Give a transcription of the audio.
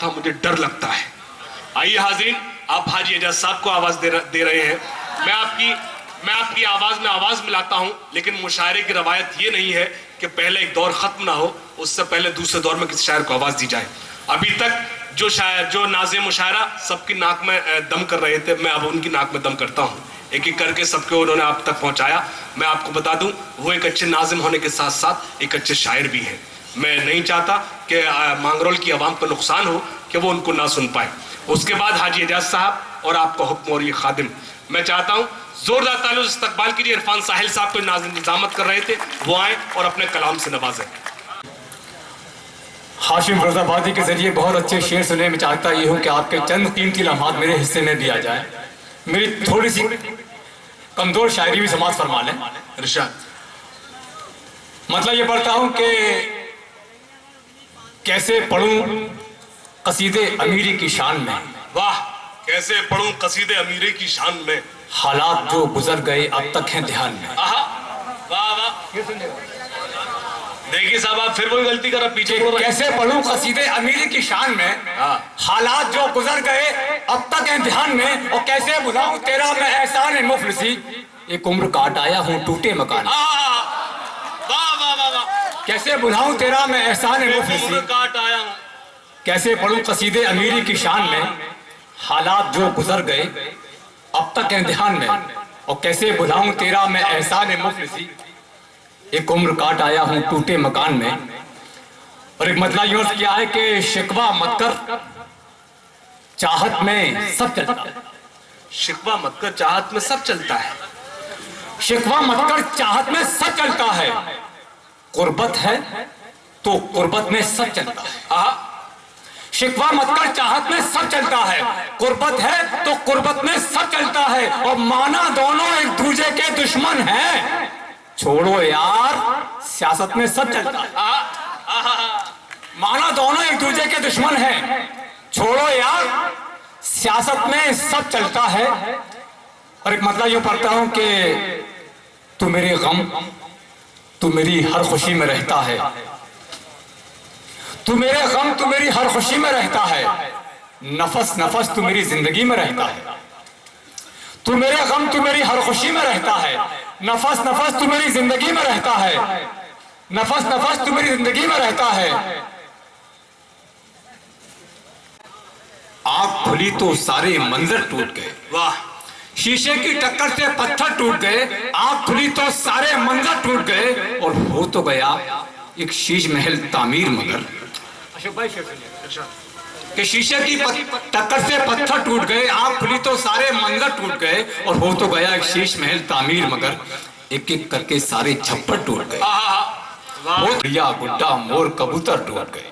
था मुझे डर लगता है। आइए हाज़रीन, आप हाजी एजाज साहब को आवाज दे रहे हैं। मैं आपकी आवाज में आवाज मिलाता हूं, लेकिन मुशायरे की रवायत ये नहीं है कि पहले एक दौर खत्म ना हो, उससे पहले दूसरे दौर में किसी शायर को आवाज दी जाए। अभी तक जो नाज़े मुशायरा सबकी नाक में दम कर रहे थे, मैं अब उनकी नाक में दम करता हूं। एक एक करके सबको उन्होंने आप तक पहुंचाया। मैं आपको बता दूं, वो एक अच्छे नाज़िम होने के साथ साथ एक अच्छे शायर भी हैं। मैं नहीं चाहता कि मांगरोल की आवाम को नुकसान हो कि वो उनको ना सुन पाए। उसके बाद हाजी एजाज साहब और आपका हुक्म और ये खादिम, मैं चाहता हूं जोरदार तालियों से इस्तकबाल कीजिए। इरफान साहिल साहब को निजामत कर रहे थे, वो आए और अपने कलाम से नवाजें। हाशिम फिरोजाबादी के जरिए बहुत अच्छे शेर सुनने में चाहता ये हूँ कि आपके चंद कीमती लम्हात मेरे हिस्से में दिया जाए। मेरी थोड़ी सी कमजोर शायरी भी समाज फरमा लें। इरशाद। मतलब ये पढ़ता हूँ कि कैसे पढ़ूं कसीदे अमीरी की शान में। वाह, कैसे पढ़ूं कसीदे अमीरी की शान में। हालात जो गुजर गए अब तक हैं ध्यान में। आहा, वाह वाह। देखिए साहब, आप फिर वही गलती कर पीछे। कैसे पढ़ूं कसीदे अमीरी की शान में, हालात जो गुजर गए अब तक हैं ध्यान में, और कैसे बुलाऊं तेरा मैं एहसान मुफलिसी, एक उम्र काट आया हूं टूटे मकान। वाह वाह वाह वाह। कैसे बुलाऊं तेरा मैं एहसान मुफलिसी, काट आया हूं। कैसे पढ़ूं कसीदे अमीरी की शान में, हालात जो गुजर गए अब तक हैं ध्यान में, और कैसे बुलाऊं तेरा मैं एहसान मुफलिसी, एक उम्र काट आया हूं टूटे मकान में। और एक मतलब यूं किया है कि शिकवा मत कर चाहत में सब चलता है। शिकवा मत कर चाहत में सब चलता है। शिकवा मत कर चाहत में सब चलता है, कुर्बत है तो कुर्बत में सब चलता है। शिकवा मत कर चाहत में सब चलता है, कुर्बत है तो कुर्बत में सब चलता है, और माना दोनों एक दूसरे के दुश्मन हैं, छोड़ो यार सियासत में सब चलता है। माना दोनों एक दूसरे के दुश्मन हैं, छोड़ो यार सियासत में सब चलता है। और एक मतलब ये पढ़ता हूं कि तू मेरे गम तू मेरी हर खुशी में रहता है, तू मेरे गम तू मेरी हर खुशी में रहता है, नफस नफस तू मेरी जिंदगी में रहता है। तू मेरे गम तू मेरी हर खुशी में रहता है, नफस नफस तू मेरी जिंदगी में रहता है, नफस नफस तू मेरी जिंदगी में रहता है। आँख खुली तो सारे मंजर टूट गए। वाह। शीशे की टक्कर से पत्थर टूट गए, आँख खुली तो सारे मंजर टूट गए, और हो तो गया एक शीश महल तामीर मगर। कि शीशे की टक्कर से पत्थर टूट गए, आँख खुली तो सारे मंजर टूट गए, और हो तो गया एक शीश महल तामीर मगर, एक एक करके सारे छप्पर टूट गए। वाह। गुड्डा मोर कबूतर टूट गए।